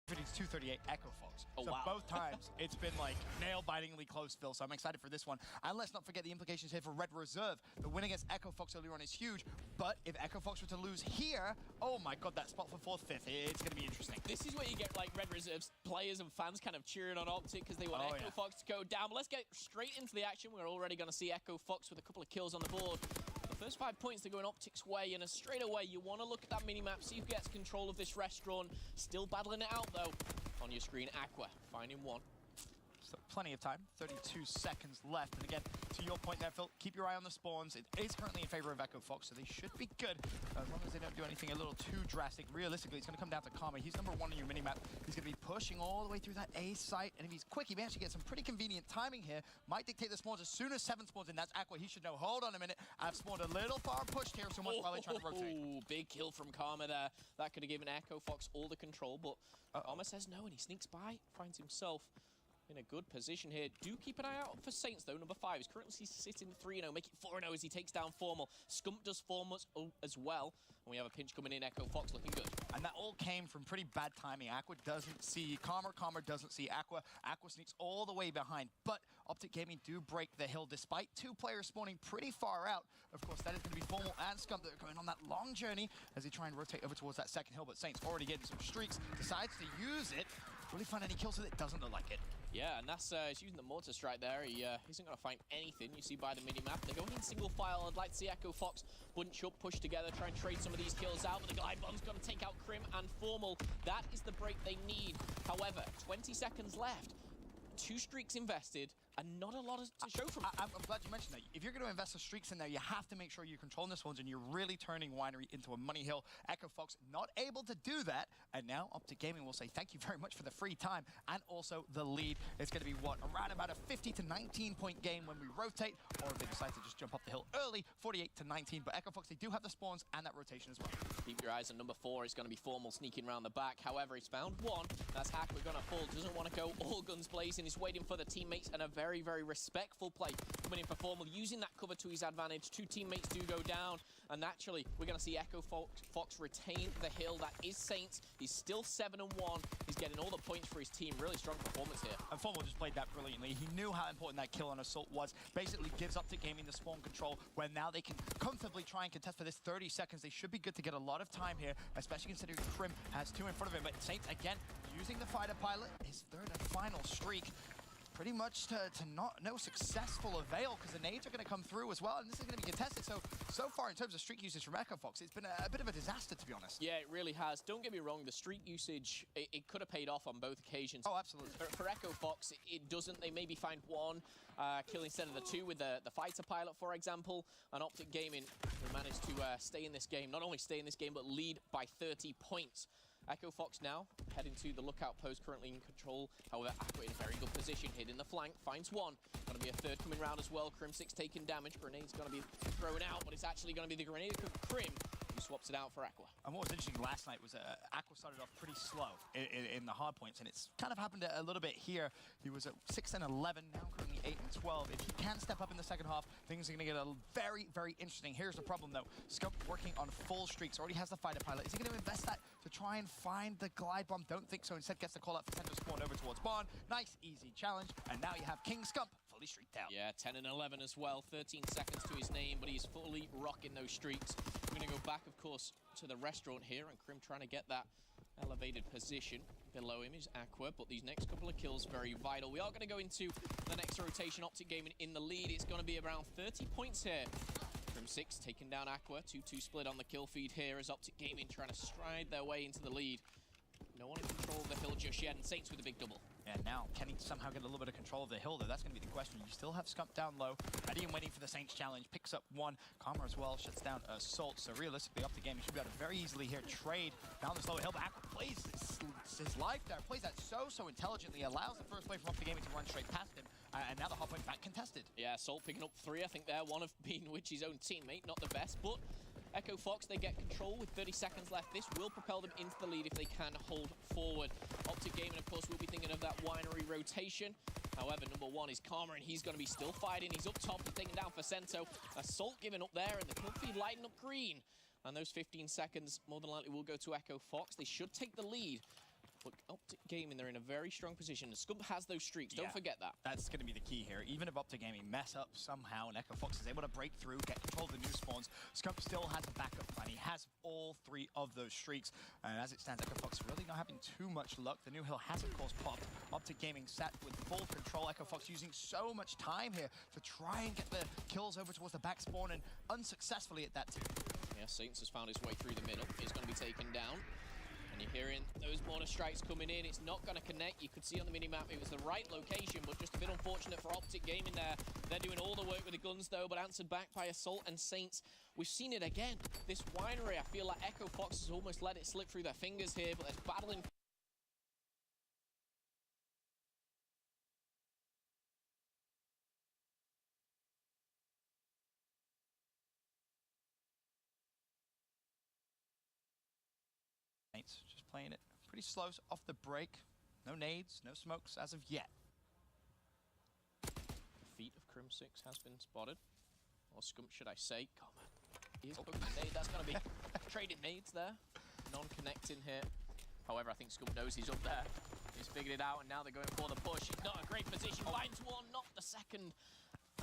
It's 238 Echo Fox. Oh, so wow. both times it's been like nail-bitingly close, Phil. So I'm excited for this one. And let's not forget the implications here for Red Reserve. The win against Echo Fox earlier on is huge. But if Echo Fox were to lose here, oh my god, that spot for 4th, 5th, it's going to be interesting. This is where you get like Red Reserve's players and fans kind of cheering on Optic because they want Echo Fox to go down. But let's get straight into the action. We're already going to see Echo Fox with a couple of kills on the board. The first 5 points, they're going Optic's way, and straight away, you want to look at that minimap, see who gets control of this restaurant. Still battling it out, though. On your screen, Aqua, finding one. So plenty of time, 32 seconds left. And again, to your point there, Phil, keep your eye on the spawns. It is currently in favor of Echo Fox, so they should be good. As long as they don't do anything a little too drastic. Realistically, it's going to come down to Karma. He's number 1 on your minimap. He's going to be pushing all the way through that A site. And if he's quick, he may actually get some pretty convenient timing here. Might dictate the spawns as soon as 7 spawns in. That's Aqua. He should know, hold on a minute. I've spawned a little far pushed here, so much while they're trying to rotate. Oh, big kill from Karma there. That could have given Echo Fox all the control, but Karma says no, and he sneaks by, finds himself in a good position here. Do keep an eye out for Saints, though. Number 5 is currently sitting 3-0, make it 4-0 as he takes down Formal. Scump does Formal as well. And we have a pinch coming in. Echo Fox looking good. And that all came from pretty bad timing. Aqua doesn't see Karma. Karma doesn't see Aqua. Aqua sneaks all the way behind. But Optic Gaming do break the hill despite 2 players spawning pretty far out. Of course, that is going to be Formal and Scump that are going on that long journey as they try and rotate over towards that second hill. But Saints already getting some streaks, decides to use it. Really find any kills with it? Doesn't look like it. Yeah, and that's he's using the mortar strike there. He isn't going to find anything. You see by the mini-map. They're going in single file. I'd like to see Echo Fox bunch up, push together, try and trade some of these kills out. But the glide bomb's going to take out Crim and Formal. That is the break they need. However, 20 seconds left. 2 streaks invested, and not a lot to show from it. I'm glad you mentioned that. If you're going to invest the streaks in there, you have to make sure you're controlling this ones, and you're really turning Winery into a money hill. Echo Fox not able to do that, and now Optic Gaming will say thank you very much for the free time, and also the lead. It's going to be, what, around about a 50 to 19 point game when we rotate, or if they decide to just jump up the hill early, 48 to 19. But Echo Fox, they do have the spawns and that rotation as well. Keep your eyes on number 4. It's going to be Formal sneaking around the back. However, he's found one. That's Hack. We're going to fall. Doesn't want to go all guns blazing. He's waiting for the teammates, and a very, very respectful play coming in for Formal, using that cover to his advantage. 2 teammates do go down, and naturally, we're going to see Echo Fox retain the hill. That is Saints. He's still 7-1. He's getting all the points for his team. Really strong performance here. And Formal just played that brilliantly. He knew how important that kill on Assault was. Basically gives Optic Gaming the spawn control, where now they can comfortably try and contest for this 30 seconds. They should be good to get a lot of time here, especially considering Crim has 2 in front of him. But Saints, again, using the fighter pilot, his 3rd and final streak. Pretty much to no successful avail, because the nades are going to come through as well, and this is going to be contested. So far, in terms of streak usage from Echo Fox, it's been a bit of a disaster, to be honest. Yeah, it really has. Don't get me wrong, the streak usage, it could have paid off on both occasions. Oh, absolutely. For Echo Fox, it doesn't. They maybe find 1 kill instead of the 2 with the fighter pilot, for example. And Optic Gaming will manage to stay in this game. Not only stay in this game, but lead by 30 points. Echo Fox now heading to the lookout post, currently in control. However, Aqua in a very good position, hid in the flank, finds 1. Going to be a 3rd coming round as well. Crim6 taking damage. Grenade's going to be thrown out, but it's actually going to be the grenade of Crim who swaps it out for Aqua. And what was interesting last night was Aqua started off pretty slow in the hard points, and it's kind of happened a little bit here. He was at 6 and 11, now currently 8 and 12. If he can step up in the second half, things are going to get a very, very interesting. Here's the problem, though. Scump working on full streaks, already has the fighter pilot. Is he going to invest that to try and find the glide bomb? Don't think so. Instead, gets the call out for center spawn over towards Barn. Nice, easy challenge. And now you have King Scump fully streaked out. Yeah, 10 and 11 as well. 13 seconds to his name, but he's fully rocking those streaks. We're going to go back, of course, to the restaurant here, and Crim trying to get that elevated position. Below him is Aqua, but these next couple of kills very vital. We are going to go into the next rotation. Optic Gaming in the lead. It's going to be around 30 points here. Crim6 taking down Aqua. 2-2 split on the kill feed here as Optic Gaming trying to stride their way into the lead. No one in control of the hill just yet, and Saints with a big double. And now, can he somehow get a little bit of control of the hill, though? That's going to be the question. You still have Scump down low. Ready and waiting for the Saints challenge. Picks up 1. Karma as well shuts down Assault. So realistically, Optic Gaming should be able to very easily here trade down this low hill. But Aqua plays his life there. Plays that so intelligently. Allows the first play from Optic Gaming to run straight past him. And now the hard point back contested. Yeah, Assault picking up 3, I think there. One of being Witch's own teammate. Not the best, but Echo Fox, they get control with 30 seconds left. This will propel them into the lead if they can hold forward. Optic Gaming, of course, will be thinking of that Winery rotation. However, number 1 is Karma, and he's going to be still fighting. He's up top, he's taken down for Cento. Assault giving up there, and the kill feed lighting up green. And those 15 seconds more than likely will go to Echo Fox. They should take the lead. but Optic Gaming, they're in a very strong position. Scump has those streaks, don't forget that. That's going to be the key here. Even if Optic Gaming mess up somehow and Echo Fox is able to break through, get control of the new spawns, Scump still has a backup plan. He has all 3 of those streaks. And as it stands, Echo Fox really not having too much luck. The new hill has, of course, popped. Optic Gaming sat with full control. Echo Fox using so much time here to try and get the kills over towards the back spawn, and unsuccessfully at that too. Yeah, Saints has found his way through the middle. He's going to be taken down. And you're hearing those mortar strikes coming in. It's not going to connect. You could see on the minimap it was the right location, but just a bit unfortunate for Optic Gaming there. They're doing all the work with the guns, though, but answered back by Assault and Saints. We've seen it again. This winery, I feel like Echo Fox has almost let it slip through their fingers here, but they're battling. Just playing it pretty slow off the break. No nades, no smokes as of yet. The feet of Crim6 has been spotted. Or Scump, should I say. Come on. He is cooking the nade. That's going to be trading nades there. Non-connecting here. However, I think Scump knows he's up there. He's figured it out, and now they're going for the push. He's not a great position. Finds one, not the second.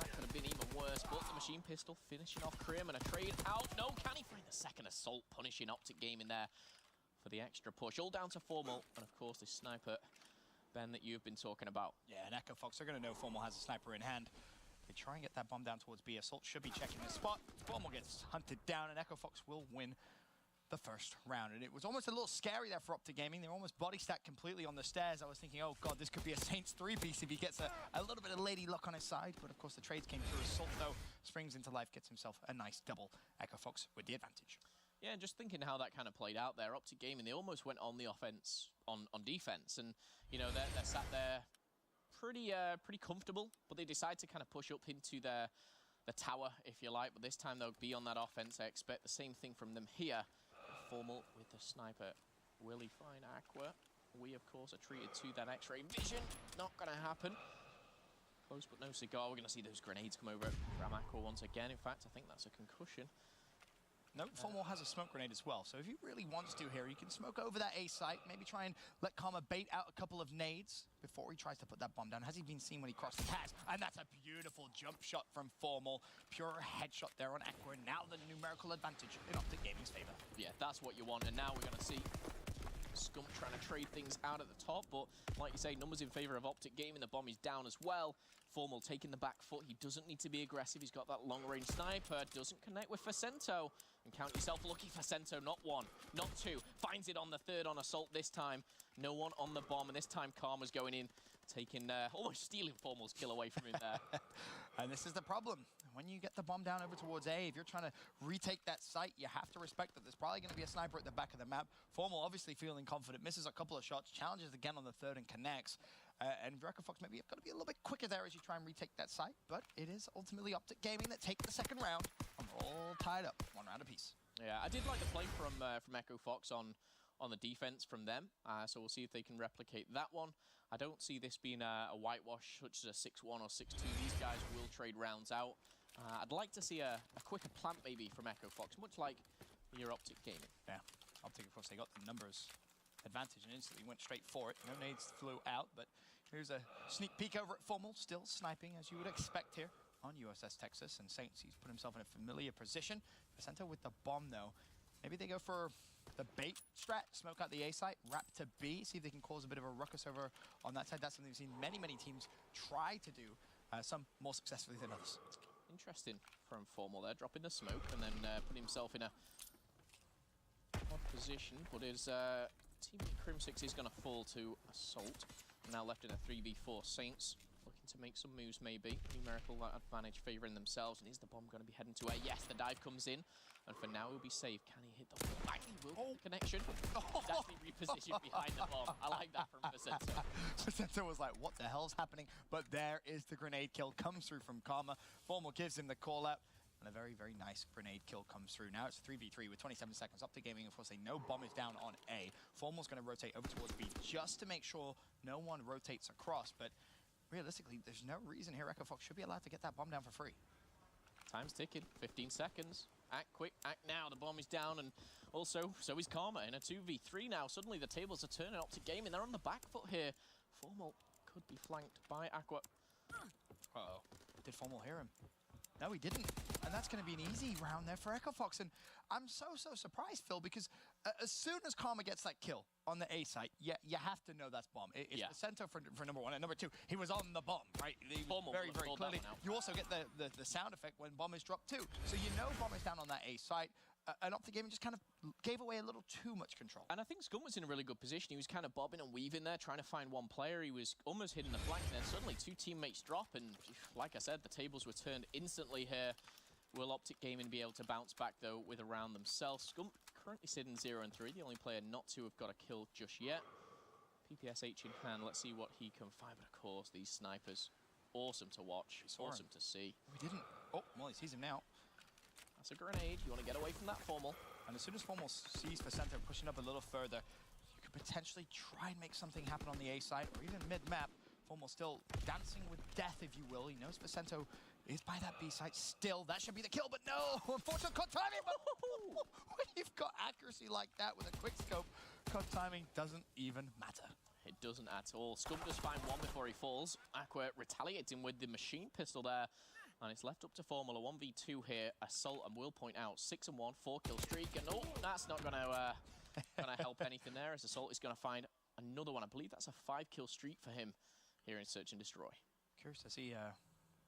That could have been even worse, but the machine pistol finishing off Crim, and a trade out. No, can he find the second assault, punishing Optic Gaming there for the extra push. All down to Formal, and of course this sniper, Ben, that you've been talking about. Yeah, and Echo Fox are going to know Formal has a sniper in hand. They try and get that bomb down towards B. Assault should be checking the spot. Formal gets hunted down, and Echo Fox will win the first round. And it was almost a little scary there for Optic Gaming. They're almost body stacked completely on the stairs. I was thinking, oh god, this could be a Saints 3-piece if he gets a little bit of lady luck on his side. But of course the trades came through. Assault, though, springs into life, gets himself a nice double. Echo Fox with the advantage. Yeah, and just thinking how that kind of played out there, Optic Gaming, they almost went on the offense, on defense, and you know they're sat there pretty comfortable, but they decide to kind of push up into the tower, if you like. But this time they'll be on that offense. I expect the same thing from them here. Formal with the sniper. Will he find Aqua? We of course are treated to that X-ray vision. Not gonna happen. Close but no cigar. We're gonna see those grenades come over from Aqua once again. In fact, I think that's a concussion. No, Formal has a smoke grenade as well, so if he really wants to here, he can smoke over that A site, maybe try and let Karma bait out a couple of nades before he tries to put that bomb down. Has he been seen when he crossed the pass? And that's a beautiful jump shot from Formal. Pure headshot there on Aqua, and now the numerical advantage in Optic Gaming's favor. Yeah, that's what you want, and now we're going to see Scump trying to trade things out at the top, but like you say, numbers in favor of Optic Gaming. The bomb is down as well. Formal taking the back foot. He doesn't need to be aggressive. He's got that long-range sniper. Doesn't connect with Facento. And count yourself lucky, Facento. Not one, not two. Finds it on the third on Assault this time. No one on the bomb, and this time Karma's going in, taking, almost stealing Formal's kill away from him there. And this is the problem. When you get the bomb down over towards A, if you're trying to retake that site, you have to respect that there's probably going to be a sniper at the back of the map. Formal obviously feeling confident, misses a couple of shots, challenges again on the third and connects. And Echo Fox maybe have got to be a little bit quicker there as you try and retake that site, but it is ultimately Optic Gaming that take the second round, and we're all tied up, 1 round apiece. Yeah, I did like the play from Echo Fox on the defense from them, so we'll see if they can replicate that one. I don't see this being a whitewash, such as a 6-1 or 6-2. These guys will trade rounds out. I'd like to see a quicker plant maybe from Echo Fox, much like your Optic Gaming. Yeah, Optic, of course, they got the numbers advantage and instantly went straight for it. No nades flew out, but here's a sneak peek over at Formal, still sniping as you would expect here on USS Texas. And Saints, he's put himself in a familiar position. Vicento with the bomb, though. Maybe they go for the bait strat, smoke out the A site, wrap to B, see if they can cause a bit of a ruckus over on that side. That's something we've seen many teams try to do, some more successfully than others. Interesting from Formal there, dropping the smoke and then putting himself in a odd position, but his teammate Crim6 is going to fall to Assault. Now left in a 3v4. Saints looking to make some moves maybe. Numerical advantage favouring themselves. And is the bomb going to be heading to A? Yes, the dive comes in. And for now, he'll be safe. Can he hit the bomb? He will. Connection. He's actually repositioned behind the bomb. I like that from Vicento. Vicento was like, what the hell's happening? But there is the grenade kill. Comes through from Karma. Formal gives him the call out. And a very nice grenade kill comes through. Now it's 3v3 with 27 seconds. Optic Gaming, of course, they know bomb is down on A. Formal's going to rotate over towards B just to make sure no one rotates across. But realistically, there's no reason here Echo Fox should be allowed to get that bomb down for free. Time's ticking. 15 seconds. Act quick, act now. The bomb is down, and also, so is Karma in a 2v3 now. Suddenly the tables are turning. Optic Gaming, they're on the back foot here. Formal could be flanked by Aqua. Uh-oh. Did Formal hear him? No, he didn't. And that's going to be an easy round there for Echo Fox. And I'm so surprised, Phil, because as soon as Karma gets that kill on the A site, you have to know that's bomb. It's the center for number one. And number two, he was on the bomb, right? Very clearly. You also get the sound effect when bomb is dropped too. So you know bomb is down on that A site. And Optic Gaming just kind of gave away a little too much control. And I think Scum was in a really good position. He was kind of bobbing and weaving there, trying to find one player. He was almost hitting the flank, and then suddenly two teammates drop, and like I said, the tables were turned instantly here. Will Optic Gaming be able to bounce back, though, with a round themselves? Scum currently sitting 0-3, the only player not to have got a kill just yet. PPSH in hand, let's see what he can find. But of course, these snipers, awesome to watch, awesome to see. We didn't. Oh, well, he sees him now. That's a grenade. You want to get away from that Formal. And as soon as Formal sees Vicento pushing up a little further, you could potentially try and make something happen on the A side or even mid-map. Formal still dancing with death, if you will. He knows Vicento is by that B site still. That should be the kill, but no! Unfortunate cut timing, but when you've got accuracy like that with a quick scope, cut timing doesn't even matter. It doesn't at all. Scum does find one before he falls. Aqua retaliates him with the machine pistol there. And it's left up to Formal, a 1v2 here. Assault, and will point out, 6-1, 4-kill streak. And oh, that's not gonna help anything there, as Assault is gonna find another one. I believe that's a 5-kill streak for him here in Search and Destroy. Curious to see,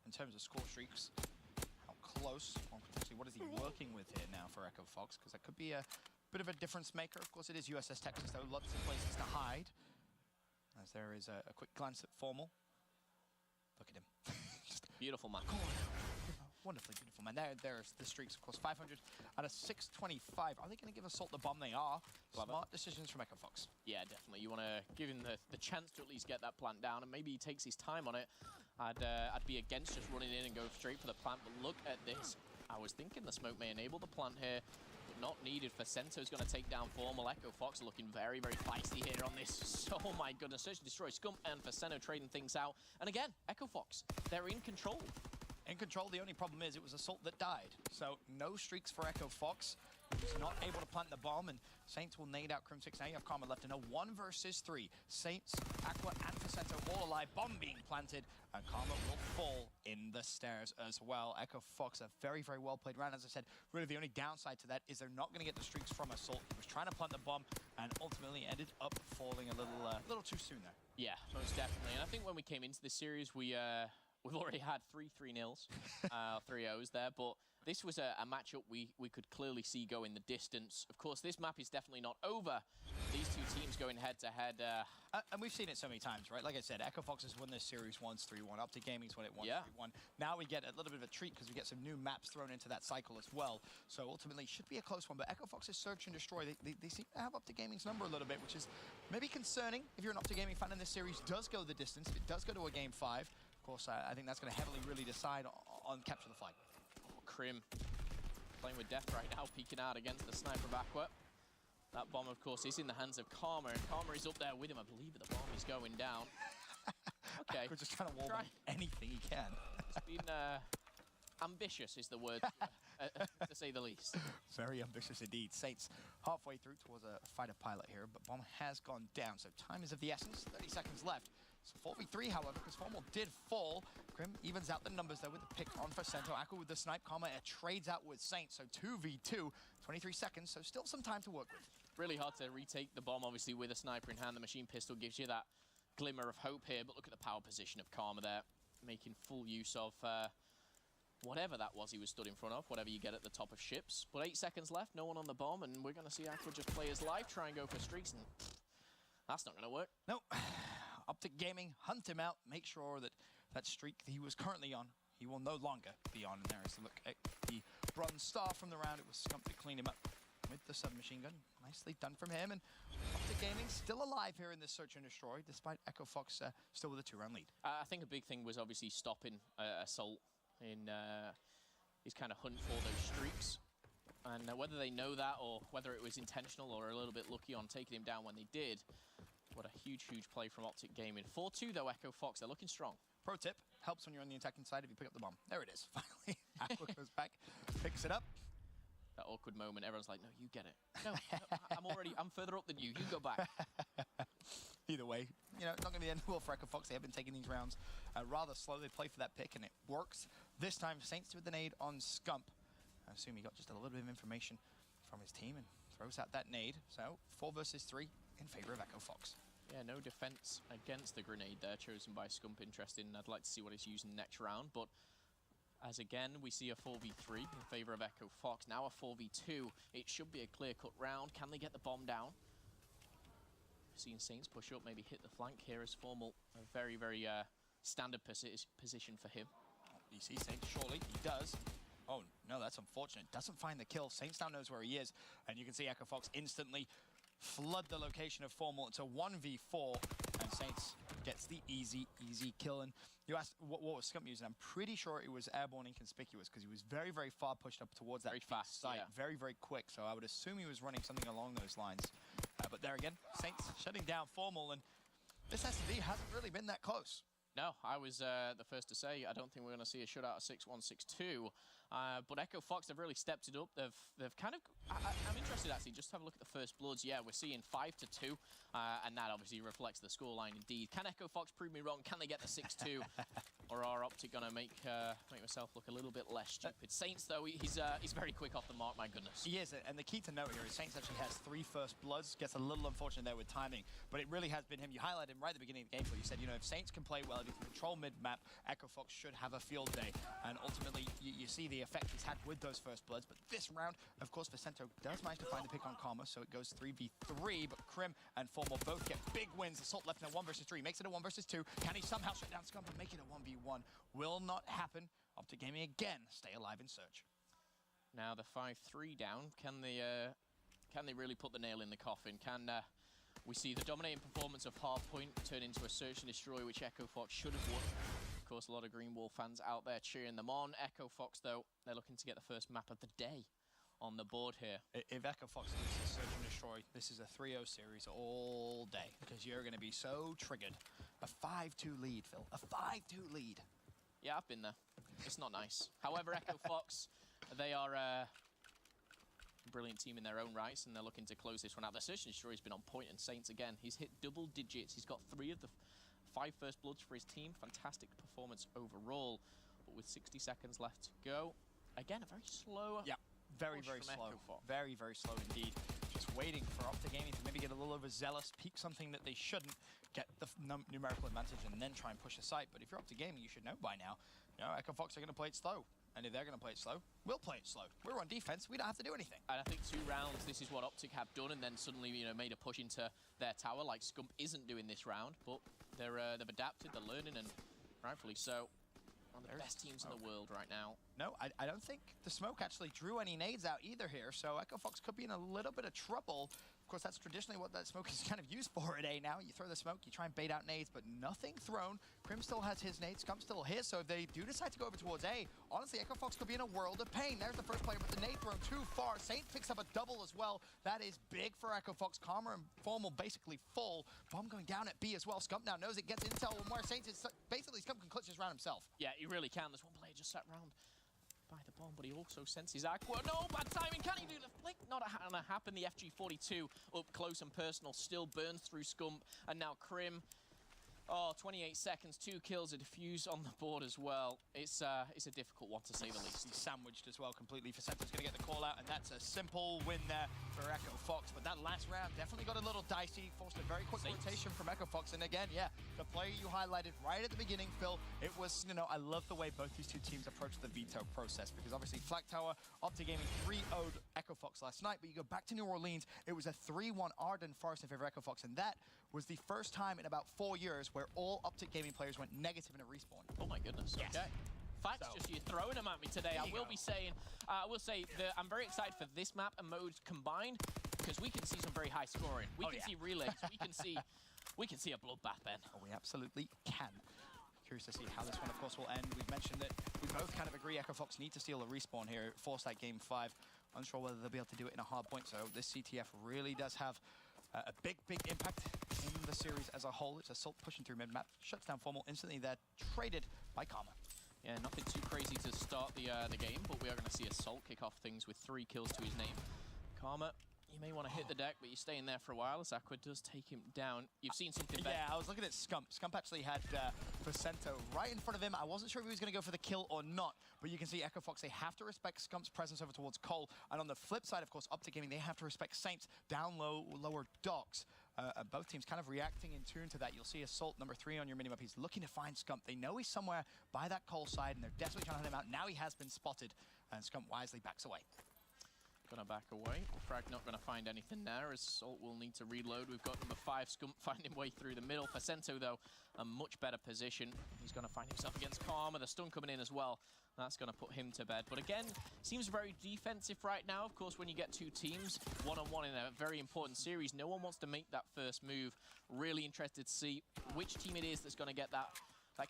in terms of score streaks, how close, or potentially what is he working with here now for Echo Fox? Because that could be a bit of a difference maker. Of course, it is USS Texas, though, lots of places to hide. As there is a quick glance at Formal. Look at him. Beautiful man. Wonderfully beautiful man. There's the streaks, of course. 500 out of 625. Are they going to give Assault the bomb? They are. Smart decisions from Echo Fox. Yeah, definitely. You want to give him the chance to at least get that plant down, and maybe he takes his time on it. I'd be against just running in and go straight for the plant, but look at this. I was thinking the smoke may enable the plant here, but not needed. Vicento's going to take down Formal. Echo Fox looking very feisty here on this. So, oh my goodness. Search and Destroy. Scum and Vicento trading things out. And again, Echo Fox, they're in control. In control, the only problem is it was Assault that died. So no streaks for Echo Fox. He's not able to plant the bomb, and Saints will nade out Crim 6. Now you have Karma left in a 1 versus 3. Saints, Aqua, and Vicento all alive. Bomb being planted, and Karma will fall in the stairs as well. Echo Fox, a very well played round. As I said, really the only downside to that is they're not going to get the streaks from Assault. He was trying to plant the bomb, and ultimately ended up falling a little too soon there. Yeah, most definitely. And I think when we came into this series, we've already had 3 3-0s, 3-0s there, but this was a matchup we could clearly see go in the distance. Of course, this map is definitely not over. These two teams going head-to-head. And we've seen it so many times, right? Like I said, Echo Fox has won this series once 3-1. Optic Gaming's won it once 3-1. Now we get a little bit of a treat because we get some new maps thrown into that cycle as well. So ultimately, it should be a close one. But Echo Fox's Search and Destroy, they seem to have Optic Gaming's number a little bit, which is maybe concerning if you're an Optic Gaming fan and this series does go the distance. If it does go to a Game 5, of course, I think that's going to heavily really decide on capture the flag. Oh, Crim playing with death right now, peeking out against the sniper of Aqua. That bomb, of course, is in the hands of Karma, and Karma is up there with him. I believe the bomb is going down. Okay. We're just trying to wall anything he can. It's been ambitious is the word, to say the least. Very ambitious indeed. Saints halfway through towards a fighter pilot here, but bomb has gone down, so time is of the essence. 30 seconds left. So 4v3, however, because Formal did fall. Crim evens out the numbers, though, with the pick on Vicento. Aqua with the snipe. Karma trades out with Saints, so 2v2, 23 seconds, so still some time to work with. Really hard to retake the bomb, obviously, with a sniper in hand. The machine pistol gives you that glimmer of hope here, but look at the power position of Karma there, making full use of whatever that was he was stood in front of, whatever you get at the top of ships. But 8 seconds left, no one on the bomb, and we're going to see Aqua just play his life, try and go for streaks, and that's not going to work. No. Optic Gaming, hunt him out, make sure that that streak that he was currently on, he will no longer be on. And there is a look at the bronze star from the round. It was Scump to clean him up with the submachine gun. Nicely done from him. And Optic Gaming still alive here in this Search and Destroy, despite Echo Fox still with a 2-round lead. I think a big thing was obviously stopping Assault in his kind of hunt for those streaks. And whether they know that or whether it was intentional or a little bit lucky on taking him down when they did, what a huge play from Optic Gaming. 4-2 though, Echo Fox, they're looking strong. Pro tip, helps when you're on the attacking side if you pick up the bomb. There it is, finally. Aqua goes back, picks it up. that awkward moment. Everyone's like, no, you get it. No, I'm further up than you. You go back. Either way, you know, not going to be the end of the world for Echo Fox. They have been taking these rounds rather slow. They play for that pick, and it works. This time, Saints with the nade on Scump. I assume he got just a little bit of information from his team and throws out that nade. So 4 versus 3 in favor of Echo Fox. Yeah, no defense against the grenade there, chosen by Scump. Interesting. I'd like to see what he's using next round, but as again, we see a 4v3 in favor of Echo Fox. Now a 4v2. It should be a clear-cut round. Can they get the bomb down? Seeing Saints push up, maybe hit the flank here as Formal. A very, very standard position for him. You see Saints, surely he does. Oh, no, that's unfortunate. Doesn't find the kill. Saints now knows where he is. And you can see Echo Fox instantly flood the location of Formal. It's a 1v4. And Saints gets the easy kill. And you asked what was Scump using. I'm pretty sure it was airborne inconspicuous because he was very, very far pushed up towards that very fast site. Yeah. Very, very quick. So I would assume he was running something along those lines. But there again, Saints shutting down Formal. And this SSD hasn't really been that close. No, I was the first to say I don't think we're going to see a shutout of 6-1, 6-2. But Echo Fox, they've really stepped it up. They've kind of... I'm interested, actually, just to have a look at the first bloods. Yeah, we're seeing 5-2, and that obviously reflects the scoreline indeed. Can Echo Fox prove me wrong? Can they get the 6-2? Or are Optic going to make myself look a little bit less stupid? Saints, though, he's very quick off the mark, my goodness. He is, and the key to note here is Saints actually has 3 first bloods. Gets a little unfortunate there with timing, but it really has been him. You highlighted him right at the beginning of the game, but you said, you know, if Saints can play well, if he can control mid-map, Echo Fox should have a field day. And ultimately, you see the effect he's had with those first bloods. But this round, of course, Vicento does manage to find the pick on Karma, so it goes 3v3, but Krim and Formal both get big wins. Assault left in a 1 versus 3, makes it a 1 versus 2. Can he somehow shut down Scump and make it a 1v1? Will not happen. Optic Gaming again stay alive in search. Now the 5-3 down. Can they really put the nail in the coffin? Can we see the dominating performance of Hardpoint turn into a search and destroy, which Echo Fox should have won? Of course, a lot of Green Wall fans out there cheering them on. Echo Fox, though, they're looking to get the first map of the day on the board here. If Echo Fox loses search and destroy, this is a 3-0 series all day because you're going to be so triggered. A 5-2 lead, Phil. A 5-2 lead. Yeah, I've been there. It's not nice. However, Echo Fox, they are a brilliant team in their own rights, and they're looking to close this one out. The search and destroy has been on point, and Saints again. He's hit double digits. He's got 3 of the 5 first bloods for his team. Fantastic performance overall. But with 60 seconds left to go, again, a very slow. Yeah, very, very slow. Very, very slow indeed. Just waiting for Optic Gaming to maybe get a little overzealous, peak something that they shouldn't, get the numerical advantage, and then try and push a site. But if you're Optic Gaming, you should know by now, you know, Echo Fox are going to play it slow. And if they're going to play it slow, we'll play it slow. We're on defense. We don't have to do anything. And I think 2 rounds, this is what Optic have done, and then suddenly, you know, made a push into their tower, like Scump isn't doing this round. But they've adapted, they're learning, and rightfully so. One of the best teams in the world right now. No, I don't think the smoke actually drew any nades out either here, so Echo Fox could be in a little bit of trouble. Of course, that's traditionally what that smoke is kind of used for at A now. You throw the smoke, you try and bait out nades, but nothing thrown. Krim still has his nades, Scump still his, so if they do decide to go over towards A, honestly, Echo Fox could be in a world of pain. There's the first player, but the nade thrown too far. Saints picks up a double as well. That is big for Echo Fox. Karma and Formal basically full. Bomb going down at B as well. Scump now knows it, gets intel, and where Saints is basically Scump can clutch this round himself. Yeah, he really can. There's one player just sat round by the bomb, but he also senses Aqua. No, bad timing. Can he do the flick? Not gonna happen. The FG42 up close and personal still burns through Scump, and now Krim. Oh, 28 seconds, 2 kills, a defuse on the board as well. It's a difficult one to say the least. He's sandwiched as well completely. Vicento's going to get the call out, and that's a simple win there for Echo Fox. But that last round definitely got a little dicey, forced a very quick rotation from Echo Fox. And again, yeah, the player you highlighted right at the beginning, Phil, it was, you know, I love the way both these 2 teams approached the veto process, because obviously Flak Tower, Optic Gaming 3-0'd Echo Fox last night, but you go back to New Orleans, it was a 3-1 Arden Forest in favor of Echo Fox, and that was the first time in about 4 years where all Optic Gaming players went negative in a respawn. Oh my goodness. Yes. Okay. Facts, so, just you're throwing them at me today. I will say that I'm very excited for this map and mode combined, because we can see some very high scoring. We can see relays. We can see a bloodbath, Ben. Oh, we absolutely can. Curious to see how this one, of course, will end. We've mentioned that we both kind of agree Echo Fox need to steal a respawn here, force that game 5. Unsure whether they'll be able to do it in a hard point, so this CTF really does have a big impact in the series as a whole. It's Assault pushing through mid-map, shuts down Formal instantly. They're traded by Karma. Yeah, nothing too crazy to start the game, but we are going to see Assault kick off things with 3 kills to his name. Karma, you may want to hit the deck, but you're staying there for a while as Aqua does take him down. You've seen something better. Yeah, I was looking at Scump. Scump actually had Vicento right in front of him. I wasn't sure if he was going to go for the kill or not, but you can see Echo Fox, they have to respect Scump's presence over towards Cole. And on the flip side, of course, Optic Gaming, they have to respect Saints down low, lower docks. Both teams kind of reacting in tune to that. You'll see Assault number 3 on your minimap. He's looking to find Scump. They know he's somewhere by that Cole side, and they're desperately trying to hunt him out. Now he has been spotted, and Scump wisely backs away. Gonna back away. Frag not gonna find anything there, as Assault will need to reload. We've got number 5, Scump, finding way through the middle. Facento, though, a much better position. He's gonna find himself against Karma. The stun coming in as well. That's gonna put him to bed. But again, seems very defensive right now. Of course, when you get 2 teams, one-on-one in a very important series, no one wants to make that first move. Really interested to see which team it is that's gonna get that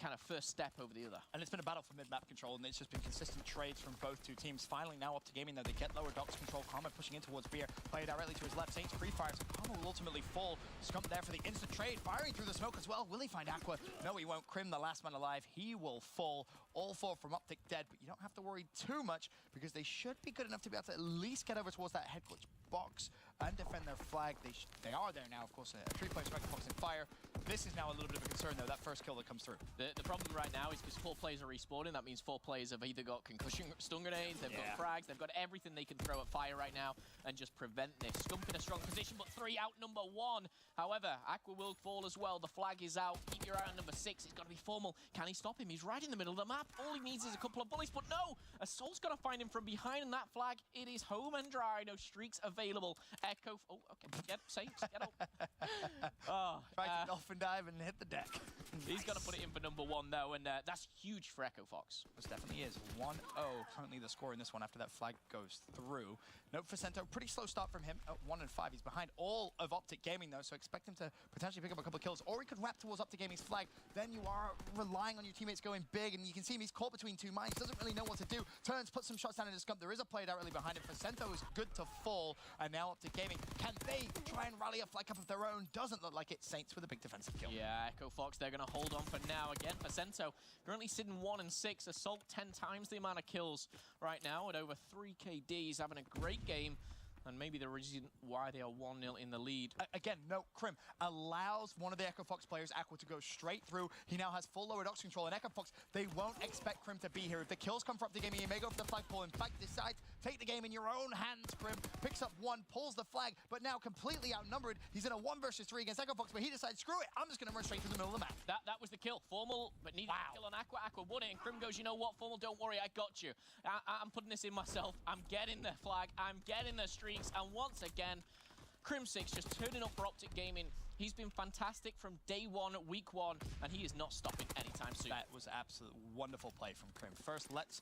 kind of first step over the other. And it's been a battle for mid-map control, and it's just been consistent trades from both 2 teams. Finally, now Optic Gaming, though, they get lower docks control. Karma pushing in towards Beer, play directly to his left. Saints pre-fire, so Karma will ultimately fall. Scump there for the instant trade, firing through the smoke as well. Will he find Aqua? No, he won't. Crim, the last man alive, he will fall. All 4 from Optic dead, but you don't have to worry too much, because they should be good enough to be able to at least get over towards that head glitch box and defend their flag. They are there now, of course. A 3-player Striker Fox in fire. This is now a little bit of a concern, though, that first kill that comes through. The problem right now is because 4 players are respawning. That means 4 players have either got concussion stun grenades, they've got frags, they've got everything they can throw at fire right now and just prevent this. Scump in a strong position, but 3 out number 1. However, Aqua will fall as well. The flag is out. Keep your eye on number 6. It's got to be formal. Can he stop him? He's right in the middle of the map. All he needs is a couple of bullets, but no! Assault's got to find him from behind, and that flag, it is home and dry. No streaks available. Echo, oh, okay, get Saints, get up. Oh, try to dolphin dive and hit the deck. He's got to put it in for number 1, though, and that's huge for Echo Fox. This definitely is. 1-0, currently the score in this one after that flag goes through. Note for Cento, pretty slow start from him. 1 and 5. He's behind all of Optic Gaming, though, so expect him to potentially pick up a couple of kills, or he could wrap towards Optic Gaming's flag. Then you are relying on your teammates going big, and you can see him, he's caught between 2 mines, doesn't really know what to do. Turns, puts some shots down into Scump. There is a play directly behind him. Facento is good to fall, and now Optic Gaming, can they try and rally a flag up of their own? Doesn't look like it. Saints with a big defensive kill. Yeah, Echo Fox, they're going to hold on for now. Again, Facento currently sitting 1 and 6. Assault 10 times the amount of kills right now at over 3 KDs, having a great game. And maybe the reason why they are 1-0 in the lead. Again, no, Crim allows one of the Echo Fox players, Aqua, to go straight through. He now has full lower docks control, and Echo Fox, they won't expect Crim to be here. If the kills come from the game, he may go for the flagpole. In fact, decides, take the game in your own hands, Crim. Picks up 1, pulls the flag, but now completely outnumbered. He's in a 1 versus 3 against Echo Fox, but he decides, screw it, I'm just going to run straight to the middle of the map. That was the kill. Formal, but needed a kill on Aqua. Aqua won it, and Crim goes, you know what, Formal, don't worry, I got you. I'm putting this in myself. I'm getting the flag. I'm getting the streaks, and once again, Crim6 just turning up for Optic Gaming. He's been fantastic from day 1, week 1, and he is not stopping anytime soon. That was absolutely wonderful play from Crim. First, lets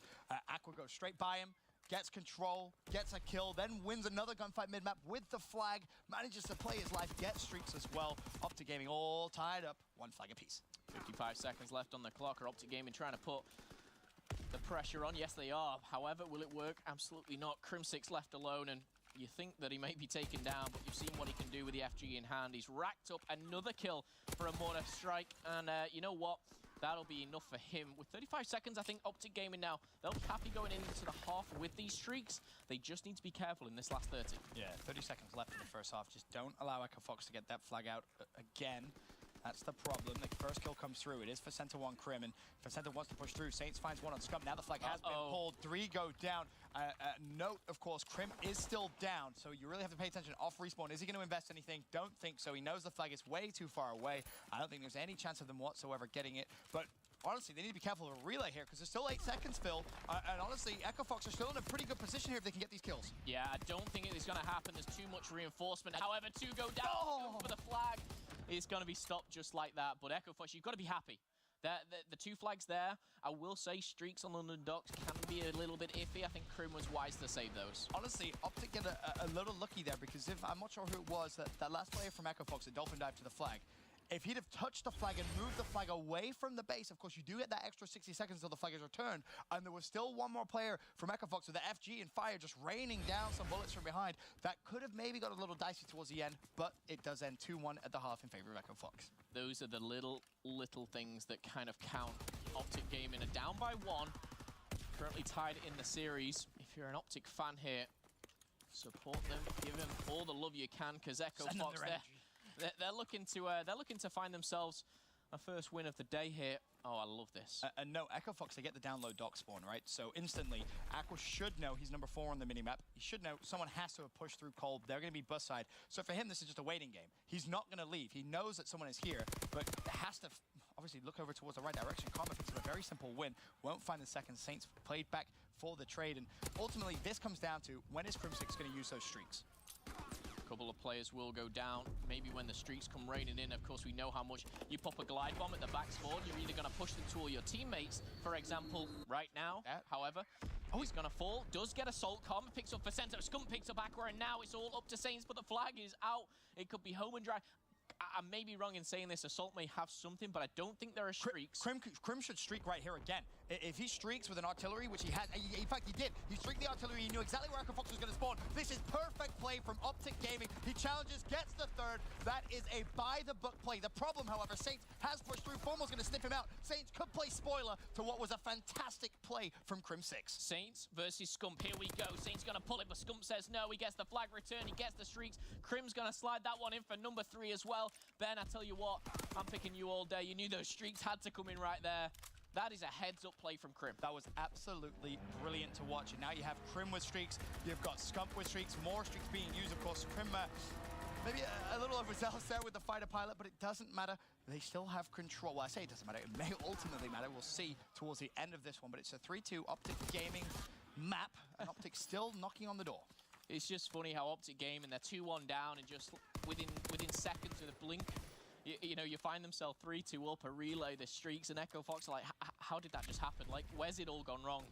Aqua go straight by him, gets control, gets a kill, then wins another gunfight mid-map with the flag, manages to play his life, gets streaks as well. Optic Gaming all tied up, 1 flag apiece. 55 seconds left on the clock. Are Optic Gaming trying to put the pressure on? Yes, they are. However, will it work? Absolutely not. Crim6 left alone, and you think that he may be taken down, but you've seen what he can do with the FG in hand. He's racked up another kill for a mortar strike, and you know what? That'll be enough for him. With 35 seconds, I think Optic Gaming now, they'll be happy going into the half with these streaks. They just need to be careful in this last 30. Yeah, 30 seconds left in the first half. Just don't allow Echo Fox to get that flag out again. That's the problem. The first kill comes through. It is Facento on Crim, and Facento wants to push through. Saints finds 1 on Scump. Now the flag has been pulled. 3 go down. Note, of course, Crim is still down, so you really have to pay attention. Off respawn, is he going to invest anything? Don't think so. He knows the flag is way too far away. I don't think there's any chance of them whatsoever getting it, but honestly, they need to be careful of a relay here, because there's still 8 seconds, Phil. And honestly, Echo Fox are still in a pretty good position here if they can get these kills. Yeah, I don't think it is going to happen. There's too much reinforcement. However, 2 go down for the flag. It's going to be stopped just like that. But Echo Fox, you've got to be happy. The 2 flags there, I will say streaks on London docks can be a little bit iffy. I think Crim was wise to save those. Honestly, Optic get a little lucky there, because if I'm not sure who it was, that last player from Echo Fox, the dolphin dive to the flag. If he'd have touched the flag and moved the flag away from the base, of course, you do get that extra 60 seconds until the flag is returned. And there was still 1 more player from Echo Fox with the FG and fire just raining down some bullets from behind. That could have maybe got a little dicey towards the end, but it does end 2-1 at the half in favor of Echo Fox. Those are the little things that kind of count Optic Gaming are down by 1. Currently tied in the series. If you're an Optic fan here, support them, give them all the love you can, because Echo Fox, they're looking to find themselves a first win of the day here. Oh, I love this. And no, Echo Fox, they get the download dock spawn, right? So instantly, Aqua should know he's number 4 on the minimap. He should know someone has to have pushed through cold. They're going to be bus side. So for him, this is just a waiting game. He's not going to leave. He knows that someone is here, but has to obviously look over towards the right direction. Karma picks up a very simple win. Won't find the second. Saints played back for the trade. And ultimately, this comes down to when is Crim6 going to use those streaks? A couple of players will go down, maybe when the streaks come raining in. Of course, we know how much you pop a glide bomb at the back spawn. You're either going to push them to all your teammates, for example, right now. However, he's going to fall, does get assault. Karma picks up Facento, Scump picks up Aqua, and now it's all up to Saints, but the flag is out. It could be home and dry. I may be wrong in saying this. Assault may have something, but I don't think there are streaks. Crim should streak right here again. If he streaks with an artillery, which he had, in fact, he did. He streaked the artillery. He knew exactly where Echo Fox was going to spawn. This is perfect play from Optic Gaming. He challenges, gets the third. That is a by-the-book play. The problem, however, Saints has pushed through. Formal's going to sniff him out. Saints could play spoiler to what was a fantastic play from Crim6. Saints versus Scump. Here we go. Saints going to pull it, but Scump says no. He gets the flag return. He gets the streaks. Crim's going to slide that one in for number 3 as well. Ben, I tell you what, I'm picking you all day. You knew those streaks had to come in right there. That is a heads-up play from Crim. That was absolutely brilliant to watch. And now you have Crim with streaks. You've got Scump with streaks. More streaks being used, of course. Crim, maybe a little overzealous there with the fighter pilot, but it doesn't matter. They still have control. Well, I say it doesn't matter. It may ultimately matter. We'll see towards the end of this one. But it's a 3-2 Optic Gaming map. And Optic still knocking on the door. It's just funny how Optic Gaming, they're 2-1 down, and just within seconds of the blink, you know, you find themselves 3-2 up, a relay, the streaks, and Echo Fox are like, how did that just happen? Like, where's it all gone wrong?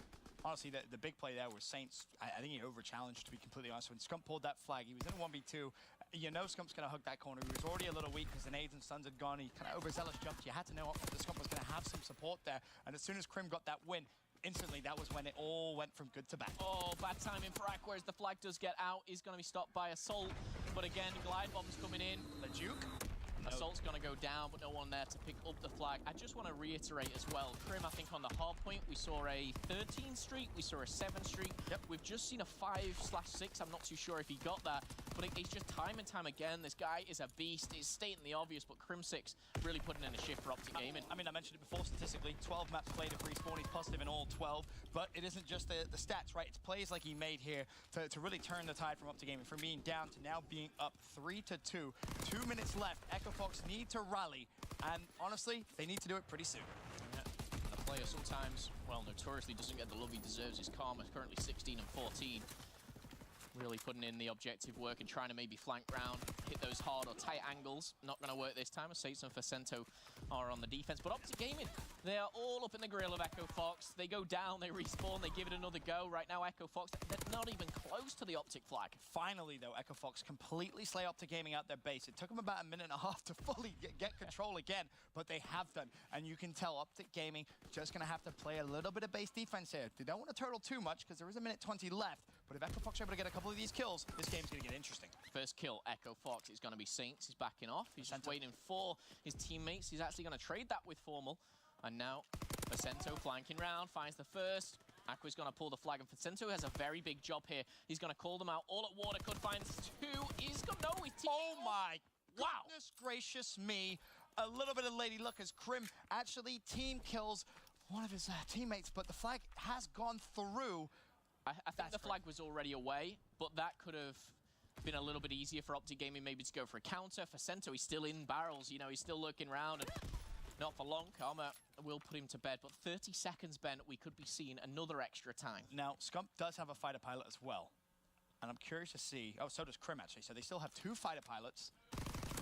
Honestly, the big play there was Saints. I think he over-challenged, to be completely honest. When Scump pulled that flag, he was in a 1v2. You know Scump's going to hook that corner. He was already a little weak because the nades and stuns had gone. He kind of overzealous jumped. You had to know that Scump was going to have some support there. And as soon as Crim got that win, instantly, that was when it all went from good to bad. Oh, bad timing for Aqua as the flag does get out. He's going to be stopped by Assault. But again, glide bomb's coming in. The Duke? Assault's going to go down, but no one there to pick up the flag. I just want to reiterate as well, Crim, I think on the hard point, we saw a 13 streak, we saw a 7 streak. Yep. We've just seen a 5/6. I'm not too sure if he got that, but it's just time and time again. This guy is a beast. It's stating the obvious, but Crim6 really putting in a shift for Optic Gaming. I mean, I mentioned it before statistically, 12 maps played at respawn. He's positive in all 12, but it isn't just the stats, right? It's plays like he made here to really turn the tide from Optic Gaming, from being down to now being up 3-2. 2 minutes left. Echo Fox need to rally, and honestly, they need to do it pretty soon. Yeah. A player sometimes, well, notoriously doesn't get the love he deserves. His Karma, currently 16 and 14. Really putting in the objective work and trying to maybe flank round, hit those hard or tight angles. Not going to work this time, as Saints and Facento are on the defense. But Optic Gaming, they are all up in the grill of Echo Fox. They go down, they respawn, they give it another go. Right now, Echo Fox, they're not even close to the Optic flag. Finally, though, Echo Fox completely slay Optic Gaming out their base. It took them about a minute and a half to fully get control again, but they have done. And you can tell Optic Gaming just going to have to play a little bit of base defense here. They don't want to turtle too much because there is a minute 20 left. But if Echo Fox are able to get a couple of these kills, this game's going to get interesting. First kill, Echo Fox, is going to be Saints. He's backing off. He's just waiting for his teammates. He's actually going to trade that with Formal. And now, Facento flanking round, finds the first. Aqua's going to pull the flag, and Facento has a very big job here. He's going to call them out all at water. Could find 2. He's going to... No, he's... Oh my goodness gracious me. A little bit of lady luck as Crim actually team kills one of his teammates, but the flag has gone through. I think the flag was already away, but that could have been a little bit easier for Optic Gaming maybe to go for a counter. Facento, he's still in barrels, you know, he's still looking around, and not for long. Karma will put him to bed, but 30 seconds, Ben, we could be seeing another extra time. Now, Scump does have a fighter pilot as well, and I'm curious to see, oh, so does Crim actually, so they still have 2 fighter pilots.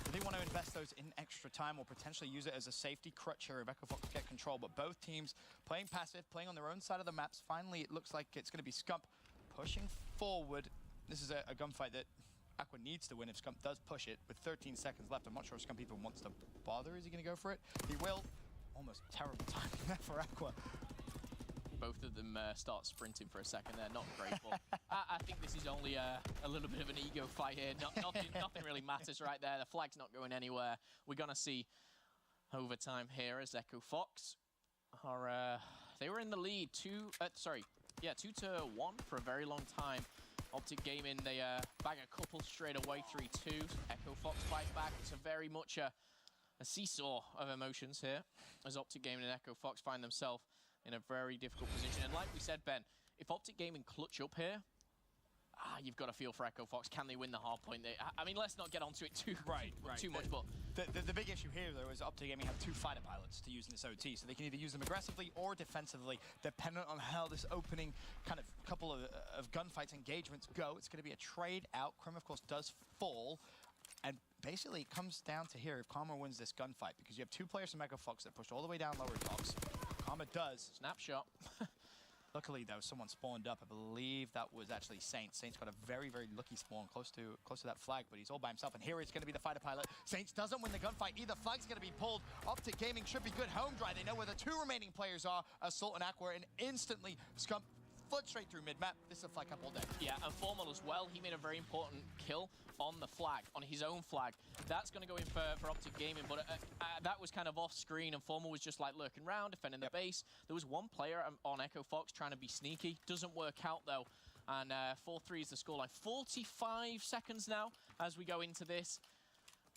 Do they want to invest those in extra time or potentially use it as a safety crutch here if Echo Fox get control? But both teams playing passive, playing on their own side of the maps. Finally, it looks like it's going to be Scump pushing forward. This is a gunfight that Aqua needs to win if Scump does push it with 13 seconds left. I'm not sure if Scump even wants to bother. Is he going to go for it? He will. Almost terrible timing there for Aqua. Both of them start sprinting for a second there, not grateful. I think this is only a little bit of an ego fight here. Nothing really matters right there. The flag's not going anywhere. We're going to see overtime here as Echo Fox are they were in the lead 2-1 for a very long time. Optic Gaming, they bag a couple straight away, 3-2. Echo Fox fights back. It's a very much a seesaw of emotions here, as Optic Gaming and Echo Fox find themselves in a very difficult position. And like we said, Ben, if Optic Gaming clutch up here, you've got to feel for Echo Fox. Can they win the hard point? I mean, let's not get onto it too much, but the big issue here, though, is Optic Gaming have 2 fighter pilots to use in this OT, so they can either use them aggressively or defensively, dependent on how this opening kind of couple of gunfights, engagements go. It's going to be a trade out. Krim, of course, does fall, and basically it comes down to here if Karma wins this gunfight, because you have 2 players from Echo Fox that pushed all the way down lower docks. Karma does. Snapshot. Luckily, though, someone spawned up. I believe that was actually Saints. Saints got a very, very lucky spawn close to that flag, but he's all by himself. And here it's going to be the fighter pilot. Saints doesn't win the gunfight either. Flag's going to be pulled. Optic Gaming should be good home dry. They know where the 2 remaining players are, Assault and Aqua, and instantly Scump flood straight through mid-map. This is a flag up all day. Yeah, and Formal as well. He made a very important kill on the flag, on his own flag. That's going to go in for Optic Gaming, but that was kind of off-screen, and Formal was just like lurking around, defending the base. There was one player on Echo Fox trying to be sneaky. Doesn't work out, though, and 4-3 is the scoreline. 45 seconds now as we go into this.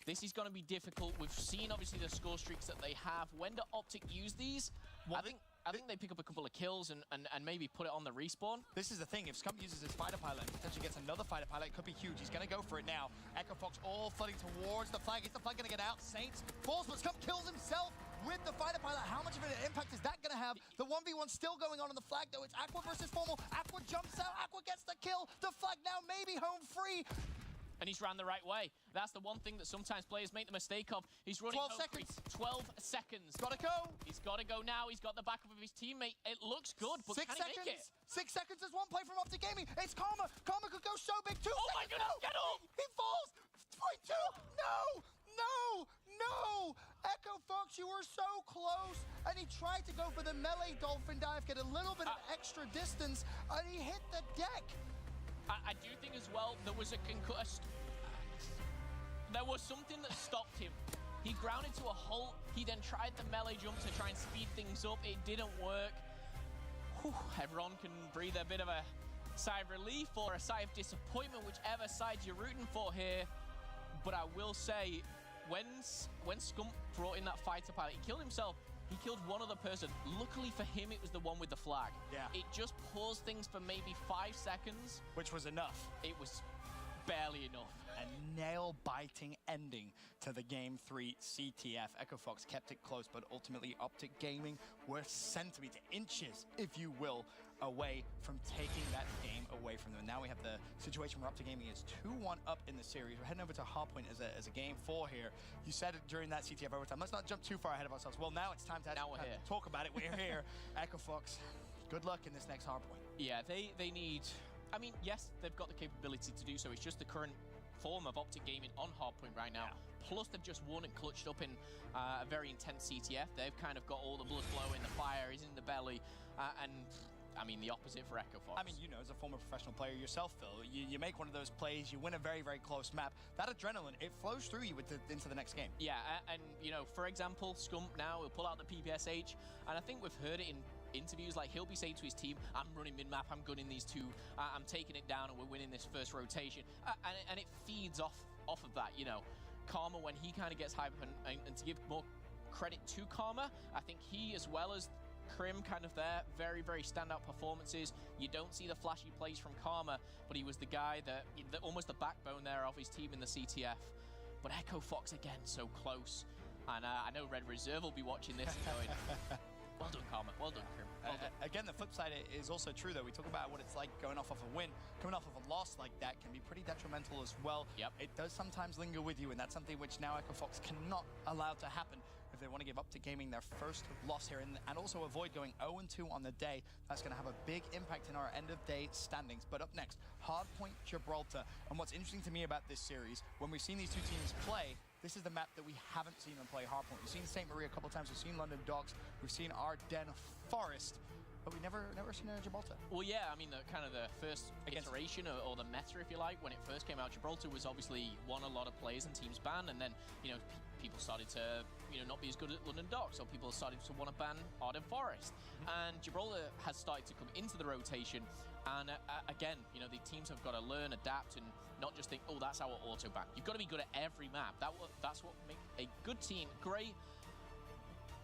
This is going to be difficult. We've seen, obviously, the score streaks that they have. When do Optic use these? Well, I think they pick up a couple of kills and maybe put it on the respawn. This is the thing. If Scump uses his fighter pilot and potentially gets another fighter pilot, it could be huge. He's going to go for it now. Echo Fox all flooding towards the flag. Is the flag going to get out? Saints falls, but Scump kills himself with the fighter pilot. How much of an impact is that going to have? The 1v1 still going on the flag, though. It's Aqua versus Formal. Aqua jumps out. Aqua gets the kill. The flag now maybe home free. And he's ran the right way. That's the one thing that sometimes players make the mistake of. He's running 12 seconds. 12 seconds. Gotta go. He's got to go now. He's got the backup of his teammate. It looks good, but 6 can seconds. he make it? 6 seconds is one play from Optic Gaming. It's Karma. Karma could go so big. 2 Oh seconds. my goodness, get up. He falls. 3-2. No. Echo Fox, you were so close. And he tried to go for the melee dolphin dive, get a little bit of extra distance, and he hit the deck. I do think as well, there was there was something that stopped him. He grounded to a halt. He then tried the melee jump to try and speed things up. It didn't work. Whew, everyone can breathe a bit of a sigh of relief or a sigh of disappointment, whichever side you're rooting for here. But I will say, when Scump brought in that fighter pilot, he killed himself. He killed one other person. Luckily for him, it was the one with the flag. Yeah. It just paused things for maybe 5 seconds. Which was enough. It was barely enough. A nail-biting ending to the Game 3 CTF. Echo Fox kept it close, but ultimately Optic Gaming were centimeters, inches, if you will, away from taking that game away from them. And now we have the situation where Optic Gaming is 2-1 up in the series. We're heading over to Hardpoint as a Game 4 here. You said it during that CTF overtime. Let's not jump too far ahead of ourselves. Well, now it's time to talk about it. We're here. Echo Fox, good luck in this next Hardpoint. Yeah, they need... I mean, yes, they've got the capability to do so. It's just the current form of Optic Gaming on Hardpoint right now. Yeah. Plus, they've just won and clutched up in a very intense CTF. They've kind of got all the blood flowing, the fire is in the belly, and I mean, the opposite for Echo Fox. I mean, you know, as a former professional player yourself, Phil, you make one of those plays, you win a very, very close map. That adrenaline, it flows through you into the next game. Yeah, and, you know, for example, Scump now will pull out the PPSH, and I think we've heard it in interviews, like he'll be saying to his team, I'm running mid-map, I'm gunning these 2, I'm taking it down, and we're winning this first rotation. And it feeds off of that, you know. Karma, when he kind of gets hype, and to give more credit to Karma, I think he, as well as Krim, kind of there, very, very standout performances. You don't see the flashy plays from Karma, but he was the guy that almost the backbone there of his team in the CTF. But Echo Fox, again, so close. And I know Red Reserve will be watching this and going, well done, Karma. Well done, Krim. Well done. Again, the flip side is also true, though. We talk about what it's like going off of a win. Coming off of a loss like that can be pretty detrimental as well. Yep. It does sometimes linger with you, and that's something which now Echo Fox cannot allow to happen if they want to give Optic Gaming their first loss here, and also avoid going 0-2 on the day. That's going to have a big impact in our end-of-day standings. But up next, Hardpoint Gibraltar. And what's interesting to me about this series, when we've seen these 2 teams play, this is the map that we haven't seen them play Hardpoint. We've seen St. Marie a couple times, we've seen London Docks, we've seen Ardennes Forest. but we never seen it in Gibraltar. Well, yeah, I mean, the kind of the first iteration or the meta, if you like, when it first came out, Gibraltar was obviously one a lot of players and teams ban, and then, you know, people started to, you know, not be as good at London Docks, or people started to want to ban Arden Forest. And Gibraltar has started to come into the rotation, and again, you know, the teams have got to learn, adapt, and not just think, oh, that's our auto ban. You've got to be good at every map. That's what makes a good team great.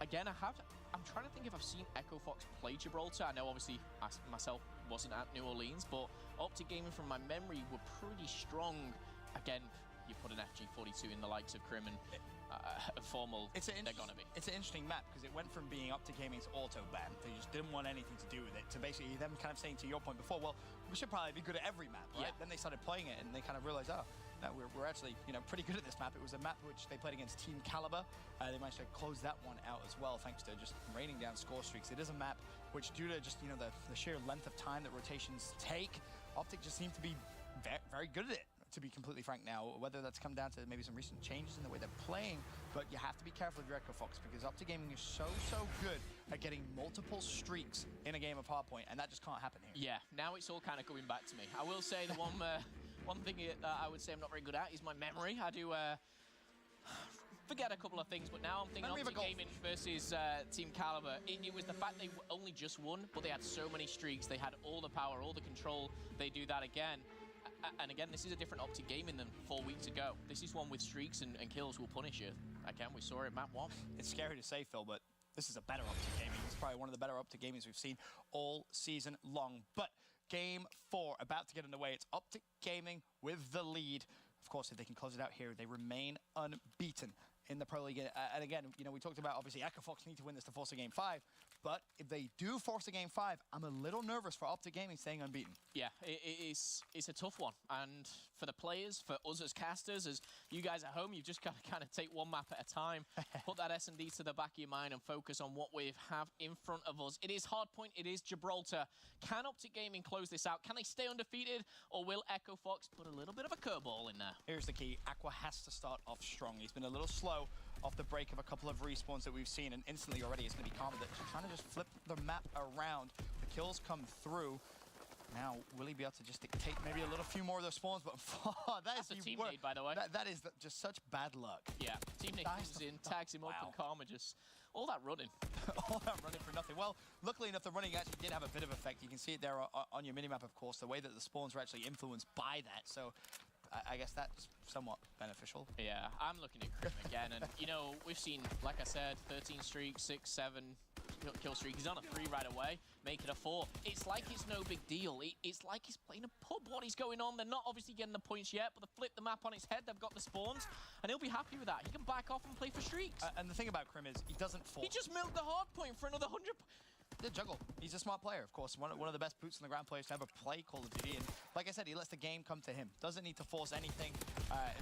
Again, I'm trying to think if I've seen Echo Fox play Gibraltar. I know, obviously, I myself wasn't at New Orleans, but Optic Gaming, from my memory, were pretty strong. Again, you put an FG42 in the likes of Crim and Formal, they're gonna be. It's an interesting map because it went from being Optic Gaming's auto ban, they just didn't want anything to do with it, to basically them kind of saying, to your point before, well, we should probably be good at every map, right? Yeah. Then they started playing it and they kind of realized, oh, no, we're actually, you know, pretty good at this map. It was a map which they played against Team Caliber. They managed to close that one out as well, thanks to just raining down score streaks. It is a map which, due to just, you know, the sheer length of time that rotations take, Optic just seemed to be very good at it, to be completely frank now. Whether that's come down to maybe some recent changes in the way they're playing, but you have to be careful with your Echo Fox, because Optic Gaming is so good at getting multiple streaks in a game of Hardpoint, and that just can't happen here. Yeah, now it's all kind of going back to me. I will say the one thing I would say I'm not very good at is my memory. I do forget a couple of things, but now I'm thinking Optic Gaming versus Team Caliber. It was the fact they only just won, but they had so many streaks. They had all the power, all the control. They do that again. And again, this is a different Optic Gaming than 4 weeks ago. This is one with streaks and kills will punish you. Again, we saw it map 1. It's scary to say, Phil, but this is a better Optic Gaming. It's probably one of the better Optic Gamings we've seen all season long. But Game 4 about to get underway. It's Optic Gaming with the lead. Of course, if they can close it out here, they remain unbeaten in the Pro League. And again, you know, we talked about, obviously, Echo Fox need to win this to force a Game 5. But if they do force a Game 5, I'm a little nervous for Optic Gaming staying unbeaten. Yeah, it's a tough one. And for the players, for us as casters, as you guys at home, you've just got to kind of take one map at a time, put that S&D to the back of your mind and focus on what we have in front of us. It is Hardpoint, it is Gibraltar. Can Optic Gaming close this out? Can they stay undefeated, or will Echo Fox put a little bit of a curveball in there? Here's the key. Aqua has to start off strong. He's been a little slow off the break of a couple of respawns that we've seen, and instantly already it's going to be Karma that's trying to just flip the map around. The kills come through. Now, will he be able to just dictate maybe a little few more of those spawns? But that's a teammate, by the way. That is just such bad luck. Yeah, teammate comes in, tags him up, and Karma just... all that running. All that running for nothing. Well, luckily enough, the running actually did have a bit of effect. You can see it there on your minimap, of course, the way that the spawns are actually influenced by that. So I guess that's somewhat beneficial. Yeah, I'm looking at Crim again, and you know, we've seen, like I said, 13 streaks, 6, 7 kill streak. He's on a 3 right away, make it a 4. It's like it's no big deal. It's like he's playing a pub. What is going on? They're not obviously getting the points yet, but they flip the map on his head. They've got the spawns, and he'll be happy with that. He can back off and play for streaks. And the thing about Crim is he doesn't fall. He just milked the hard point for another 100. The juggle. He's a smart player, of course. One of the best boots on the ground players to ever play Call of Duty. And like I said, he lets the game come to him. Doesn't need to force anything.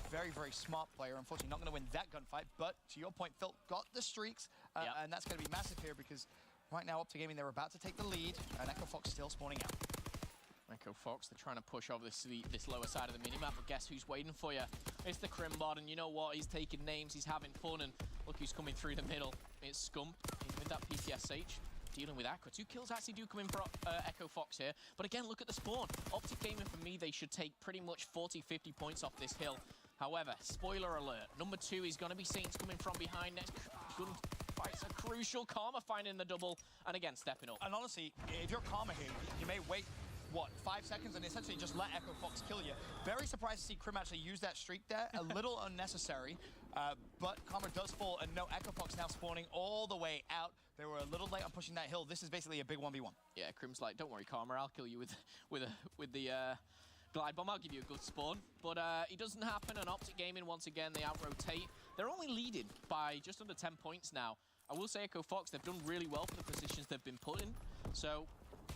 Very, very smart player. Unfortunately, not going to win that gunfight. But to your point, Phil, got the streaks. And that's going to be massive here because right now, Optic Gaming, they're about to take the lead. And Echo Fox still spawning out. Echo Fox, they're trying to push over this lower side of the minimap, but guess who's waiting for you? It's the Crim bot, and you know what? He's taking names, he's having fun, and look who's coming through the middle. It's Scump. He's with that PTSH. Dealing with Aqua. 2 kills actually do come in for Echo Fox here. But again, look at the spawn. Optic Gaming, for me, they should take pretty much 40, 50 points off this hill. However, spoiler alert, number 2 is going to be Saints coming from behind. Next gunfight's a crucial. Karma finding the double, and again, stepping up. And honestly, if you're Karma here, you may wait, what, 5 seconds and essentially just let Echo Fox kill you. Very surprised to see Crim actually use that streak there. A little unnecessary, but Karma does fall, and no, Echo Fox now spawning all the way out. They were a little late on pushing that hill. This is basically a big 1v1. Yeah, Crim's like, don't worry, Karma, I'll kill you with the glide bomb. I'll give you a good spawn. But it doesn't happen, and Optic Gaming, once again, they out-rotate. They're only leading by just under 10 points now. I will say Echo Fox, they've done really well for the positions they've been put in. So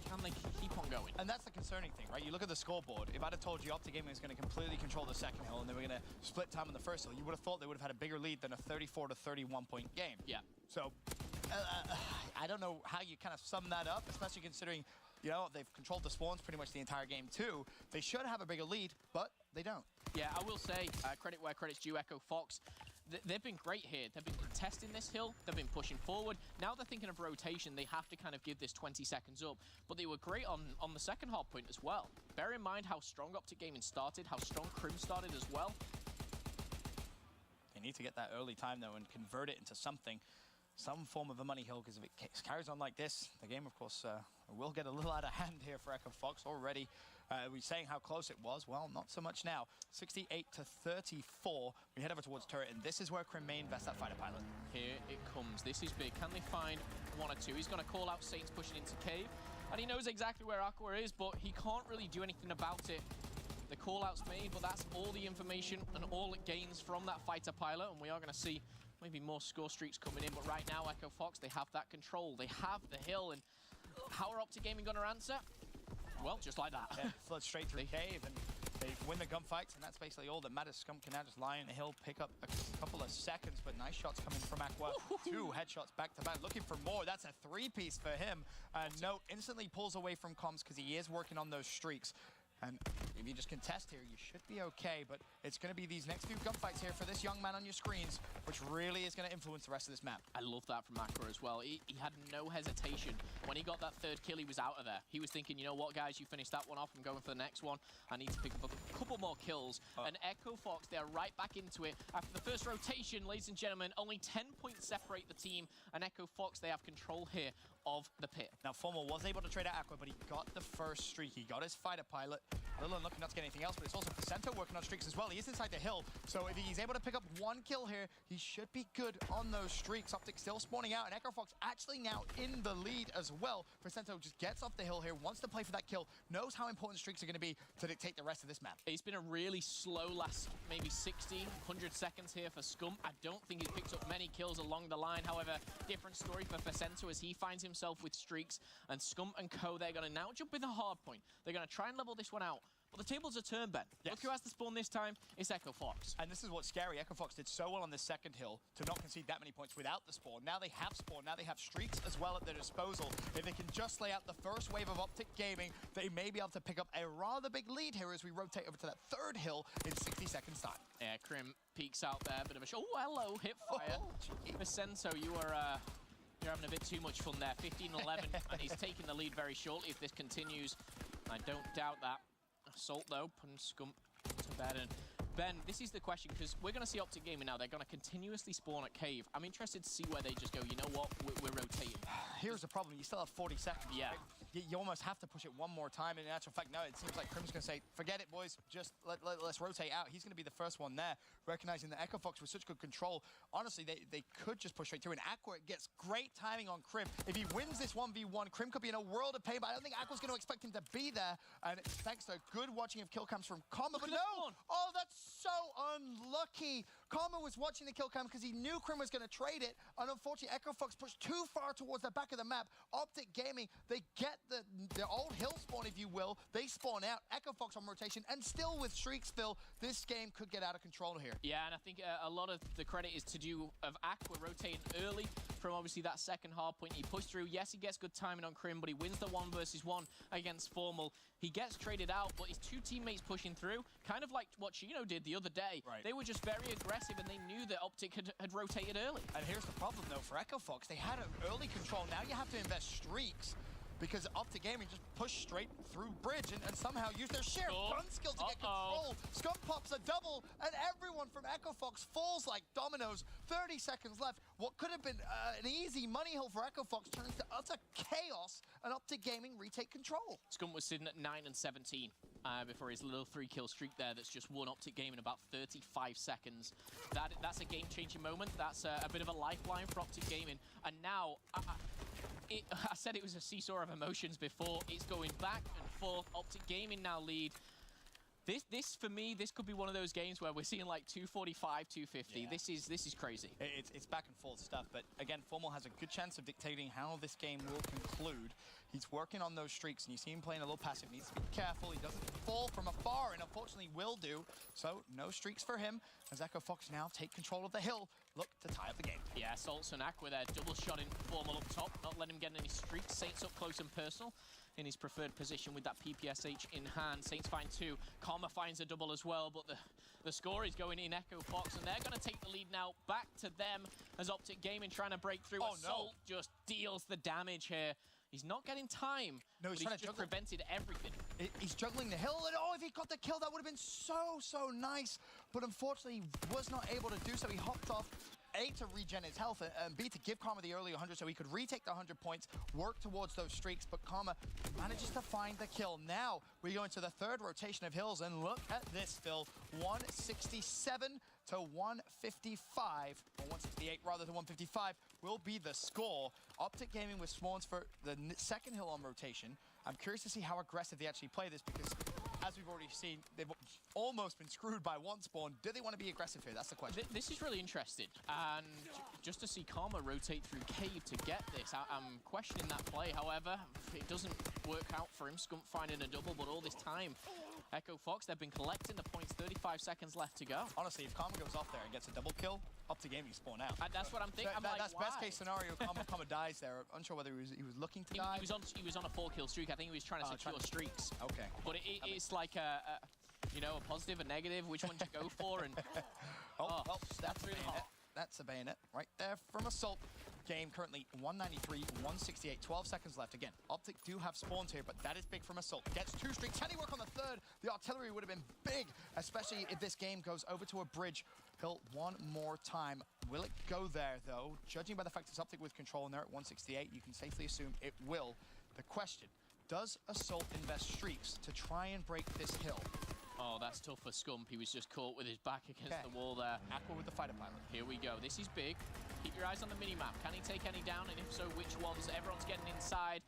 can they keep on going? And that's the concerning thing, right? You look at the scoreboard. If I'd have told you Optic Gaming was going to completely control the second hill and they were going to split time on the first hill, you would have thought they would have had a bigger lead than a 34 to 31 point game. Yeah. So I don't know how you kind of sum that up, especially considering, you know, they've controlled the spawns pretty much the entire game too. They should have a bigger lead, but they don't. Yeah, I will say, credit where credit's due, Echo Fox. they've been great here. They've been contesting this hill. They've been pushing forward. Now they're thinking of rotation. They have to kind of give this 20 seconds up. But they were great on the second hard point as well. Bear in mind how strong Optic Gaming started, how strong Crim started as well. They need to get that early time, though, and convert it into something. Some form of a money hill, because if it carries on like this, the game, of course, will get a little out of hand here for Echo Fox already. We're saying how close it was. Well, not so much now. 68 to 34. We head over towards turret, and this is where Crim may invest that fighter pilot. Here it comes. This is big. Can they find one or two? He's going to call out Saints pushing into cave, and he knows exactly where Aqua is, but he can't really do anything about it. The call-out's made, but that's all the information and all it gains from that fighter pilot, and we are going to see maybe more score streaks coming in, but right now, Echo Fox, they have that control. They have the hill, and how are Optic Gaming going to answer? Well, just like that. Yeah, flood straight through cave, and they win the gunfights, and that's basically all that matters. Scum can now just lie in the hill, pick up a couple of seconds, but nice shots coming from Aqua. Two headshots back-to-back, looking for more. That's a three-piece for him. No, instantly pulls away from comms because he is working on those streaks. And if you just contest here, you should be okay, but it's going to be these next few gunfights here for this young man on your screens, which really is going to influence the rest of this map. I love that from Aqua as well. He had no hesitation. When he got that third kill, he was out of there. He was thinking, you know what, guys, you finished that one off. I'm going for the next one. I need to pick up a couple more kills. And Echo Fox, they're right back into it. After the first rotation, ladies and gentlemen, only 10 points separate the team. And Echo Fox, they have control here of the pit. Now, Formal was able to trade out Aqua, but he got the first streak. He got his fighter pilot. A little unlucky not to get anything else, but it's also Facento working on streaks as well. He is inside the hill, so if he's able to pick up one kill here, he should be good on those streaks. Optic still spawning out, and Echo Fox actually now in the lead as well. Facento just gets off the hill here, wants to play for that kill, knows how important streaks are going to be to dictate the rest of this map. It's been a really slow last maybe 60, 100 seconds here for Scum. I don't think he's picked up many kills along the line. However, different story for Facento as he finds himself with streaks, and Scum and Co, they're going to now jump with a hard point. They're going to try and level this one out. But the tables are turned, Ben. Yes. Look who has the spawn this time. It's Echo Fox. And this is what's scary. Echo Fox did so well on the second hill to not concede that many points without the spawn. Now they have spawn. Now they have streaks as well at their disposal. If they can just lay out the first wave of Optic Gaming, they may be able to pick up a rather big lead here as we rotate over to that third hill in 60 seconds time. Yeah, Crim peeks out there. Bit of a show. Oh, hello, hip fire. Vicento, you are... You're having a bit too much fun there. 15-11, and he's taking the lead very shortly if this continues. I don't doubt that. Assault, though, putting Scum to bed. And Ben, this is the question, because we're going to see Optic Gaming now. They're going to continuously spawn at cave. I'm interested to see where they just go, you know what, we're rotating. Here's the problem. You still have 40 seconds. Yeah. Right? You almost have to push it one more time. In actual fact, no, it seems like Crim's going to say, forget it, boys. Just let's rotate out. He's going to be the first one there, recognizing that Echo Fox with such good control. Honestly, they could just push straight through. And Aqua gets great timing on Crim. If he wins this 1v1, Crim could be in a world of pain, but I don't think Aqua's going to expect him to be there. And thanks to good watching of kill cams from Karma, but no! Oh, that's so unlucky. Karma was watching the kill cam because he knew Crim was going to trade it. And unfortunately, Echo Fox pushed too far towards the back of the map. Optic Gaming, they get the old hill spawn, if you will. They spawn out. Echo Fox on rotation, and still with streaks, Phil, this game could get out of control here. Yeah, and I think a lot of the credit is to do of Aqua rotating early from obviously that second hard point. He pushed through. Yes, he gets good timing on Crim, but he wins the 1 versus 1 against Formal. He gets traded out, but his two teammates pushing through, kind of like what Chino did the other day. Right. They were just very aggressive, and they knew that Optic had rotated early. And here's the problem, though, for Echo Fox. They had an early control. Now you have to invest streaks, because Optic Gaming just pushed straight through bridge and somehow used their sheer gun skill to get control. Scum pops a double, and everyone from Echo Fox falls like dominoes. 30 seconds left. What could have been an easy money hill for Echo Fox turns to utter chaos, and Optic Gaming retake control. Scum was sitting at 9 and 17 before his little 3-kill streak there that's just won Optic Gaming in about 35 seconds. That's a game-changing moment. That's a bit of a lifeline for Optic Gaming. And now... I said it was a seesaw of emotions before. It's going back and forth. Optic Gaming now lead. This for me, this could be one of those games where we're seeing like 245, 250. Yeah. This is crazy. It's back and forth stuff, but again, Formal has a good chance of dictating how this game will conclude. He's working on those streaks, and you see him playing a little passive. Needs to be careful. He doesn't fall from afar, and unfortunately will do. So no streaks for him, as Echo Fox now take control of the hill. Look to tie up the game. Yeah, Salts and Aqua there, double shotting Formal up top, not letting him get any streaks. Saints up close and personal in his preferred position with that PPSH in hand. Saints find 2. Karma finds a double as well, but the score is going in Echo Fox, and they're going to take the lead now back to them as Optic Gaming trying to break through. Oh, Assault just deals the damage here. He's not getting time. No, he's trying to just prevented everything. He's juggling the hill, and oh, if he got the kill, that would have been so nice. But unfortunately, he was not able to do so. He hopped off, A, to regen his health, and B, to give Karma the early 100 so he could retake the 100 points, work towards those streaks, but Karma manages to find the kill. Now, we go into the third rotation of hills, and look at this, Phil. 167 to 155, or 168 rather than 155, will be the score. Optic Gaming with spawns for the second hill on rotation. I'm curious to see how aggressive they actually play this, because as we've already seen, they've almost been screwed by one spawn. Do they want to be aggressive here? That's the question. This is really interesting. And just to see Karma rotate through Cave to get this, I'm questioning that play. However, it doesn't work out for him. Scump finding a double, but all this time, Echo Fox, they've been collecting the points, 35 seconds left to go. Honestly, if Karma goes off there and gets a double kill, Optic Gaming spawn out. And that's what I'm thinking. That's best case scenario. Karma dies there. Unsure whether he was looking to die. He was on a 4-kill streak. I think he was trying to secure streaks. Okay. But it's like a positive, a negative. Which one to go for? And that's really hot. That's a bayonet right there from Assault. Game currently 193, 168, 12 seconds left. Again, Optic do have spawns here, but that is big from Assault. Gets 2 streaks. Can he work on the third? The artillery would have been big, especially if this game goes over to a bridge hill one more time. Will it go there, though? Judging by the fact it's Optic with control and they're at 168, you can safely assume it will. The question, does Assault invest streaks to try and break this hill? Oh, that's tough for Scump. He was just caught with his back against the wall there. Aqua with the fighter pilot. Here we go. This is big. Keep your eyes on the mini-map. Can he take any down? And if so, which ones? Everyone's getting inside.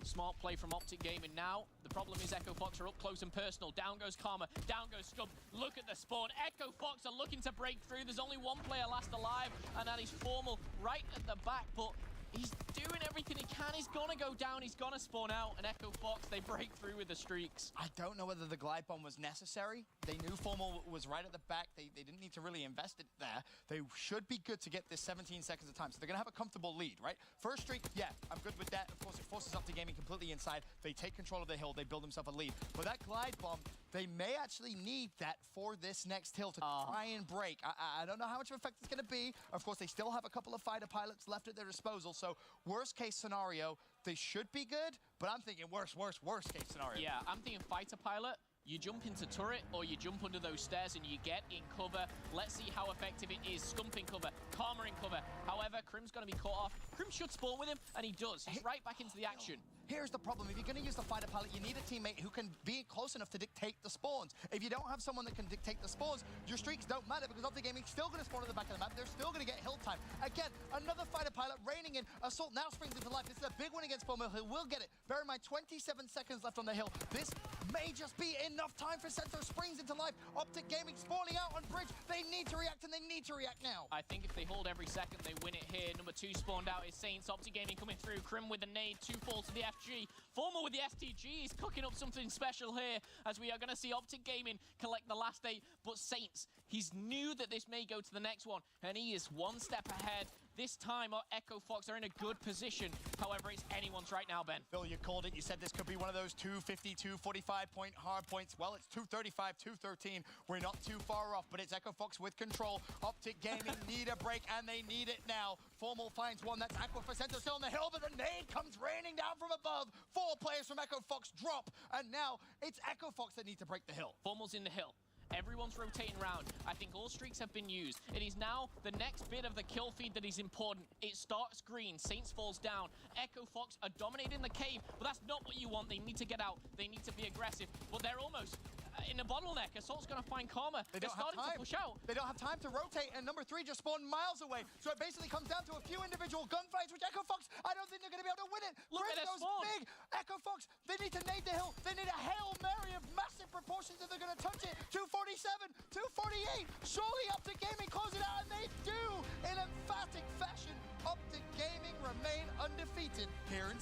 Smart play from Optic Gaming now. The problem is Echo Fox are up close and personal. Down goes Karma. Down goes Scump. Look at the spawn. Echo Fox are looking to break through. There's only one player last alive, and that is Formal right at the back. But he's doing everything he can. He's gonna go down. He's gonna spawn out. And Echo Fox, they break through with the streaks. I don't know whether the glide bomb was necessary. They knew Formal was right at the back. They didn't need to really invest it there. They should be good to get this 17 seconds of time. So they're gonna have a comfortable lead, right? First streak, yeah, I'm good with that. Of course, it forces Optic Gaming completely inside. They take control of the hill. They build themselves a lead. But that glide bomb, they may actually need that for this next hill to try and break. I don't know how much of an effect it's going to be. Of course, they still have a couple of fighter pilots left at their disposal. So worst case scenario, they should be good. But I'm thinking worst case scenario. Yeah, I'm thinking fighter pilot. You jump into turret or you jump under those stairs and you get in cover. Let's see how effective it is. Scump in cover, Karma in cover. However, Crim's going to be caught off. Crim should spawn with him, and he does. He's right back into the action. Here's the problem. If you're going to use the fighter pilot, you need a teammate who can be close enough to dictate the spawns. If you don't have someone that can dictate the spawns, your streaks don't matter, because Optic Gaming is still going to spawn at the back of the map. They're still going to get hill time. Again, another fighter pilot reigning in. Assault now springs into life. This is a big win against Formal. He will get it. Bear in mind, 27 seconds left on the hill. This may just be enough time for Center springs into life. Optic Gaming spawning out on bridge. They need to react, and they need to react now. I think if they hold every second, they win it here. Number 2 spawned out is Saints. Optic Gaming coming through. Crim with the nade. 2 falls to the FG. Formal with the STG. He's cooking up something special here, as we are going to see Optic Gaming collect the last 8. But Saints, he's knew that this may go to the next one, and he is one step ahead. This time, our Echo Fox are in a good position. However, it's anyone's right now, Ben. Phil, you called it. You said this could be one of those 250, 245-point hard points. Well, it's 235, 213. We're not too far off, but it's Echo Fox with control. Optic Gaming need a break, and they need it now. Formal finds one. That's Aqua for Center, still on the hill, but the nade comes raining down from above. 4 players from Echo Fox drop, and now it's Echo Fox that need to break the hill. Formal's in the hill. Everyone's rotating around. I think all streaks have been used. It is now the next bit of the kill feed that is important. It starts green. Saints falls down. Echo Fox are dominating the cave, but that's not what you want. They need to get out. They need to be aggressive, but they're almost in a bottleneck. Assault's going to find Karma. They're starting to push out. They don't have time to rotate, and number 3 just spawned miles away. So it basically comes down to a few individual gunfights, which Echo Fox, I don't think they're going to be able to win it. Look at that spawn. Big. Echo Fox, they need to nade the hill. They need a Hail Mary of massive proportions if they're going to touch it. 247, 248. Surely Optic Gaming close it out, and they do in emphatic fashion. Optic Gaming remain undefeated here in